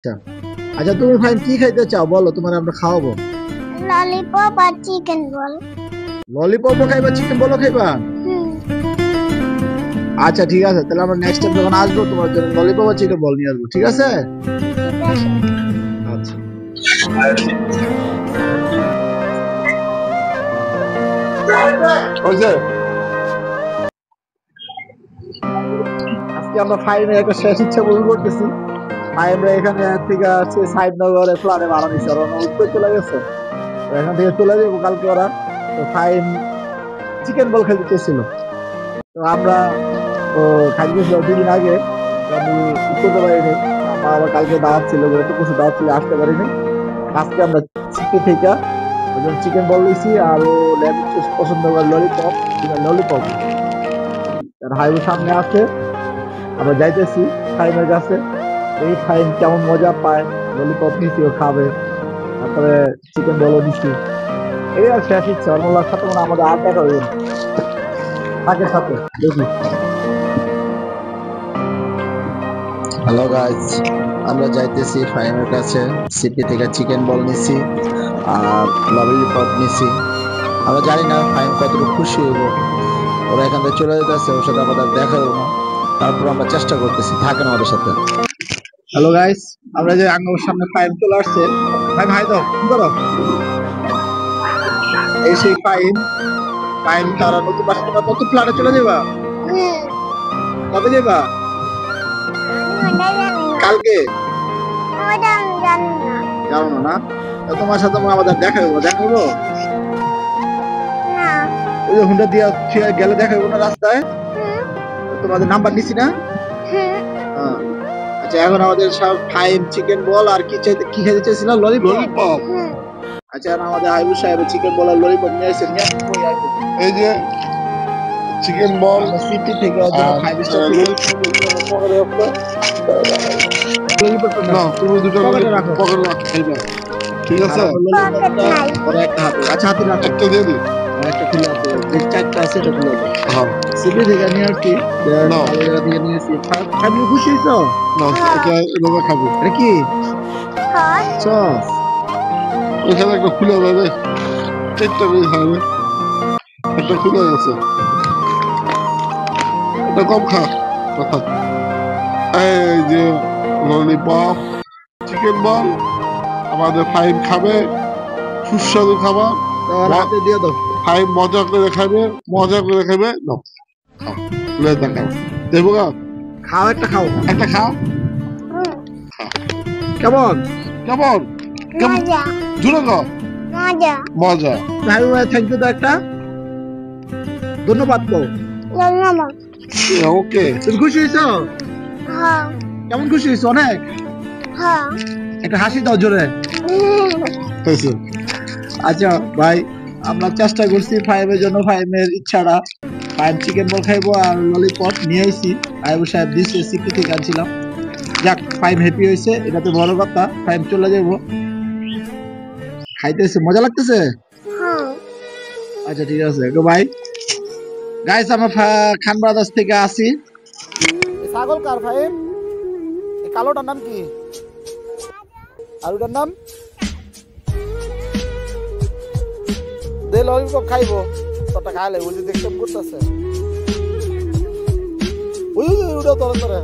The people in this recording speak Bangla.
আচ্ছা আচ্ছা, তুমি ফাইন কি খাইতে চাও বলো, তোমার আমরা খাওয়াবো। ললিপপ আর চিকেন বল। ললিপপও খাইবা, চিকেন বলও খাইবা? আচ্ছা ঠিক আছে, তাহলে আমরা নেক্সট টাইম যখন আসবো তোমার জন্য ললিপপ আর চিকেন বল নিয়ে আসবো, ঠিক আছে? আচ্ছা আজকে আমরা ফাইনের একটা শেষ ইচ্ছা পূরণ করতেছি। আমরা এখানে থেকে আছে সাইদনগরে প্ল্যানে ভাড়া নিচ্ছে, আর ওরা উত্তর চলে গেছে, তো এখান থেকে চলে যাবো কালকে ওরা। তো ফাইন চিকেন বল খেলতে চেয়েছিল, তো আমরা তো খাইতে গেছিলাম 2 দিন আগে, তো আমি উত্তরতে পারিনি। আমার আবার কালকে দাওয়াত ছিল, যেহেতু কিছু দাওয়াত ছিল আসতে পারিনি। আজকে আমরা সিটি থেকে চিকেন বল নিয়েছি, আর ও পছন্দ করে ললিপপ। ললিপপ আর হাইওয়ে সামনে আছে, আমরা যাইতেছি ফাইনের কাছে। এই ফাইন কেমন মজা পায়, ললিপপ নিছি ও খাবে, তারপরে চিকেন বলও নিছি। এই আর শেষ ইচ্ছা, অর্মলার সাথে মনে আমাদের আর দেখা হইবে না, তাকে সাথে দেখি। হ্যালো গাইস, আমরা যাইতেছি ফাইনের কাছে। সিটি থেকে চিকেন বল নিছি আর ললিপপ নিছি। আমরা জানি না ফাইন কতটুকু খুশি হইব। ওরা এখান থেকে চলে যেতেছে, ওর সাথে আমাদের দেখা হইব না, তারপর আমরা চেষ্টা করতেছি, থাকেন আমাদের সাথে। হ্যালো গাইস, আমরা যে আঙ্গুর সামনে ফাইন চলে আসছে। ভাই ভাই দাও, কি করো? এই সেই ফাইন তারা নতুন বাসা, তোমরা নতুন ফ্ল্যাটে চলে যাবা? কবে যাবা? কালকে? জানো না? তোমার সাথে আমাদের দেখা হইব, দেখা হইব? ওই যে হুন্ডা দিয়া গেলে দেখা হইব না রাস্তায়? তোমাদের নাম্বার নিছি না? আচ্ছা, এখন আমাদের সব ফাইন চিকেন বল আর কি খেতে চাইছিল? ললিপপ। আচ্ছা, আমাদের হাইবু সাহেব চিকেন বল আর ললিপপ নিয়ে এসে এই যে চিকেন বল সিটি থেকে ঠিক আছে। আচ্ছা হাতে রাখো, একটা দিয়ে দিই। একটা খুলে আছে, যে চারটা আছে এটা খুলে আছে। সিটি থেকে নিয়ে আসছি, ভালো জায়গা থেকে নিয়ে এসেছি। খাবি, খুশি হয়েছো? এটা এভাবে খাবো। এটা কি সস? এখানে একটা খুলে যাবে, চারটা বেশ হবে, একটা খুলে গেছে, এটা কম খা কথা। এই যে ললিপপ চিকেন বল আমাদের ফাইন খাবে, সুস্বাদু খাবার। হাতে দিয়ে দাও। ফাইন মজা করে খাবে, মজা করে খাবে। নাও খাও, লেদা খাও, দেবো গা? খাও, একটা খাও, একটা খাও। কেমন কেমন কেমন জুড়ে গো, মজা। ভাই থ্যাংক ইউ, তো একটা ধন্যবাদ তো। ওকে, তুমি খুশি হয়েছো? কেমন খুশি হয়েছো? অনেক। একটা হাসি দাও জোরে। আচ্ছা ভাই, আমরা চেষ্টা করছি ফাইভের জন্য, ফাইভের ইচ্ছাটা ফাইভ চিকেন বল খাইবো আর ললিপপ নিয়ে আইছি, আইবু সাহেব দিচ্ছে, সিটি থেকে আনছিলাম। যাক, ফাইভ হ্যাপি হয়েছে, এটা তো বড় কথা। ফাইভ চলে যাবো, খাইতেছে, মজা লাগতেছে। আচ্ছা ঠিক আছে, ভাই গাইস, আমরা খান ব্রাদার্স থেকে আসি। ছাগল কার ফাইভ? এই কালোটার নাম কি? আর ওটার নাম? দে ললিপপ খাইবো, তোরটা খাইলে ওই যে দেখতে করতেছে, ওই ওটা তোরা